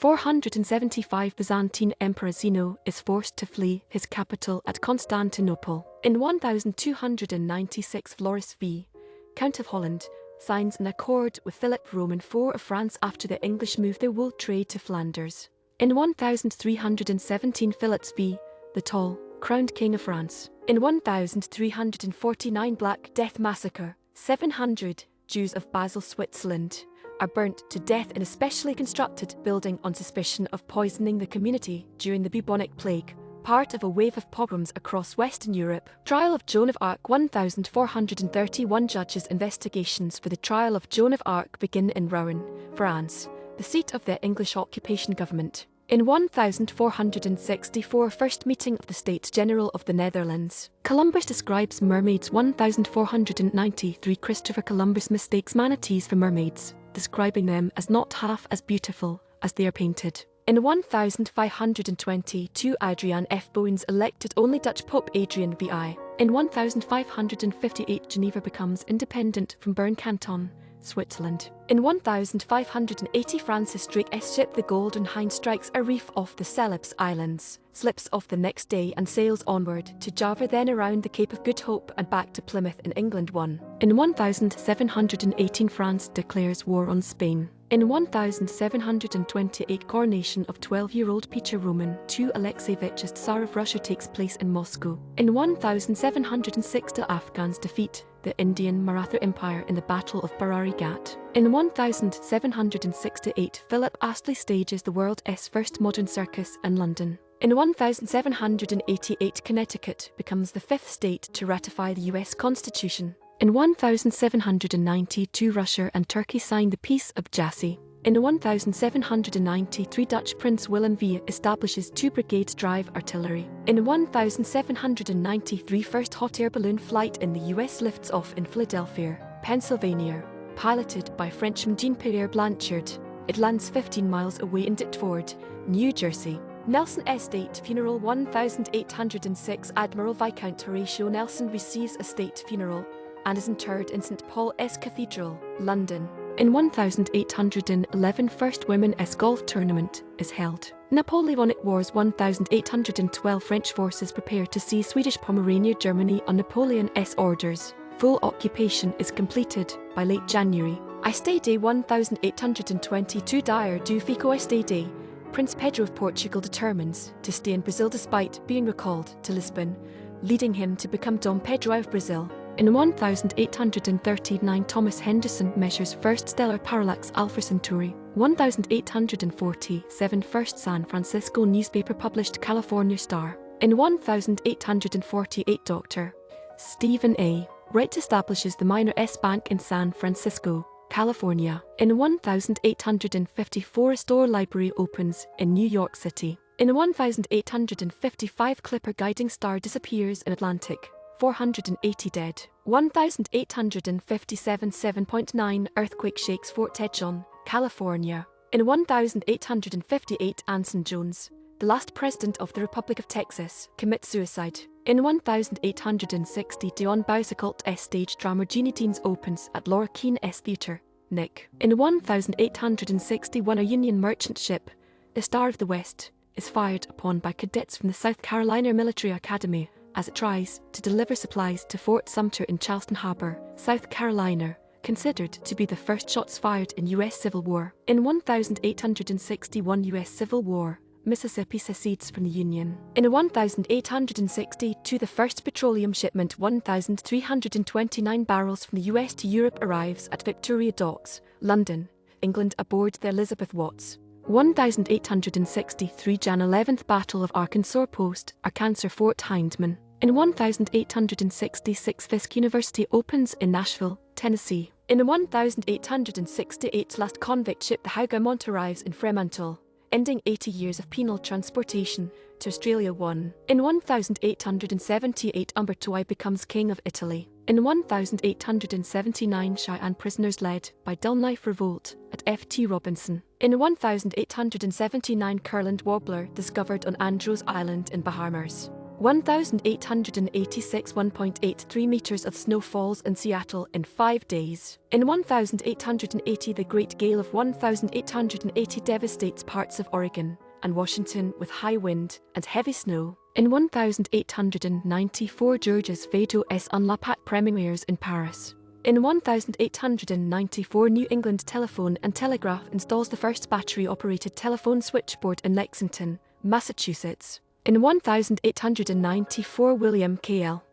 475 Byzantine Emperor Zeno is forced to flee his capital at Constantinople. In 1296 Floris V, Count of Holland, signs an accord with Philip Roman IV of France after the English moved their wool trade to Flanders. In 1317 Philip V, the Tall, crowned King of France. In 1349 Black Death Massacre, 700 Jews of Basel, Switzerland, are burnt to death in a specially constructed building on suspicion of poisoning the community during the bubonic plague, part of a wave of pogroms across Western Europe. Trial of Joan of Arc. 1431 judges' investigations for the trial of Joan of Arc begin in Rouen, France, the seat of the English occupation government. In 1464 First meeting of the States General of the Netherlands. Columbus describes mermaids. 1493 Christopher Columbus mistakes manatees for mermaids, describing them as not half as beautiful as they are painted. In 1522 Adrian F. Boens elected only Dutch Pope Adrian VI. In 1558 Geneva becomes independent from Bern Canton, Switzerland. In 1580 Francis Drake's ship the Golden Hind strikes a reef off the Celebes Islands, slips off the next day and sails onward to Java, then around the Cape of Good Hope and back to Plymouth in England. In 1718 France declares war on Spain. In 1728 coronation of 12-year-old Peter Roman II Alexeyevich as Tsar of Russia takes place in Moscow. In 1706 the Afghans defeat the Indian Maratha Empire in the Battle of Barari Ghat. In 1768 Philip Astley stages the world's first modern circus in London. In 1788 Connecticut becomes the fifth state to ratify the US Constitution. In 1792 Russia and Turkey sign the Peace of Jassy. In 1793 Dutch Prince Willem V establishes 2 brigades drive artillery. In 1793 first hot air balloon flight in the US lifts off in Philadelphia, Pennsylvania, piloted by Frenchman Jean-Pierre Blanchard. It lands 15 miles away in Ditford, New Jersey. Nelson Estate Funeral. 1806 Admiral Viscount Horatio Nelson receives a state funeral and is interred in St. Paul's Cathedral, London. In 1811 First Women's Golf Tournament is held. Napoleonic Wars. 1812 French forces prepare to seize Swedish Pomerania, Germany on Napoleon's orders. Full occupation is completed by late January. Iste Day. 1822 Dia do Fico Iste Day. Prince Pedro of Portugal determines to stay in Brazil despite being recalled to Lisbon, leading him to become Dom Pedro of Brazil. In 1839 Thomas Henderson measures first stellar parallax Alpha Centauri. 1847 First San Francisco newspaper published California Star. In 1848 Dr. Stephen A. Wright establishes the Minor S Bank in San Francisco, California. In 1854 Store Library opens in New York City. In 1855 Clipper guiding star disappears in Atlantic. 480 dead. 1857 7.9 earthquake shakes Fort Tejon, California. In 1858 Anson Jones, the last president of the Republic of Texas, commits suicide. In 1860 Dion Boucicault's stage drama Jeannie Deans opens at Laura Keene's Theatre, Nick. In 1861 a Union merchant ship, the Star of the West, is fired upon by cadets from the South Carolina Military Academy as it tries to deliver supplies to Fort Sumter in Charleston Harbor, South Carolina, considered to be the first shots fired in U.S. Civil War. In 1861 U.S. Civil War, Mississippi secedes from the Union. In 1862 the first petroleum shipment 1,329 barrels from the U.S. to Europe arrives at Victoria Docks, London, England aboard the Elizabeth Watts. 1863 Jan 11th Battle of Arkansas Post, Arkansas Fort Hindman. In 1866 Fisk University opens in Nashville, Tennessee. In 1868 last convict ship the Hougoumont arrives in Fremantle, ending 80 years of penal transportation to Australia. In 1878 Umberto I becomes King of Italy. In 1879 Cheyenne prisoners led by Dull Knife Revolt at F.T. Robinson. In 1879 Curland Warbler discovered on Andros Island in Bahamas. 1886 1.83 meters of snow falls in Seattle in 5 days. In 1880 the Great Gale of 1880 devastates parts of Oregon and Washington with high wind and heavy snow. In 1894 Georges Feydeau en la Pat premieres in Paris. In 1894 New England Telephone and Telegraph installs the first battery-operated telephone switchboard in Lexington, Massachusetts. In 1894 William K.L.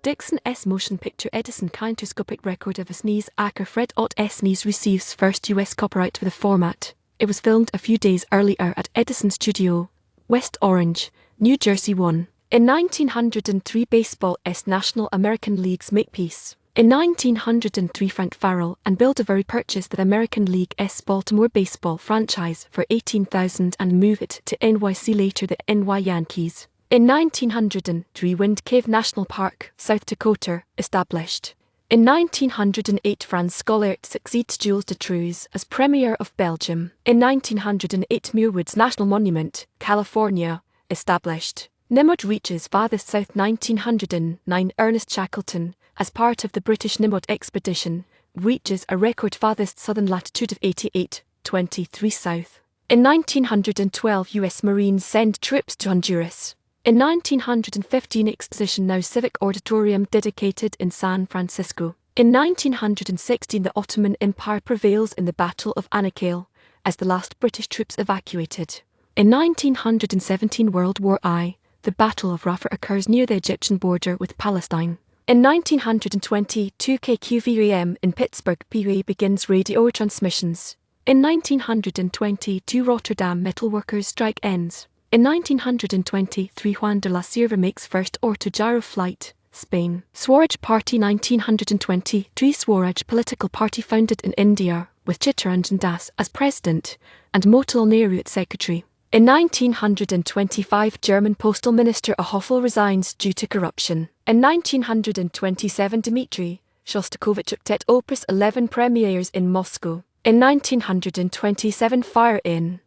Dixon's motion picture Edison Kinetoscopic Record of a Sneeze Acker Fred Ott Sneeze receives first U.S. copyright for the format. It was filmed a few days earlier at Edison Studio, West Orange, New Jersey 1. In 1903 Baseball's National American League's Makepeace. In 1903 Frank Farrell and Bill DeVere purchased the American League's Baltimore baseball franchise for $18,000 and moved it to NYC, later the NY Yankees. In 1903 Wind Cave National Park, South Dakota, established. In 1908 Frans Scholaert succeeds Jules de Truze as Premier of Belgium. In 1908 Muirwoods National Monument, California, established. Nimrod reaches farthest south 1909 Ernest Shackleton, as part of the British Nimrod expedition, reaches a record farthest southern latitude of 88.23 south. In 1912 U.S. Marines send troops to Honduras. In 1915 Exposition Now Civic Auditorium dedicated in San Francisco. In 1916 the Ottoman Empire prevails in the Battle of Anakel, as the last British troops evacuated. In 1917 World War I, the Battle of Rafah occurs near the Egyptian border with Palestine. In 1922 KQVM in Pittsburgh, PA begins radio transmissions. In 1922 Rotterdam metalworkers strike ends. In 1923 Juan de la Cierva makes first autogyro flight, Spain. Swaraj Party 1923 Swaraj political party founded in India, with Chittaranjan Das as president, and Motilal Nehru its secretary. In 1925 German Postal Minister Hoffel resigns due to corruption. In 1927 Dmitry Shostakovich Octet Opus 11 premieres in Moscow. In 1927 Fire in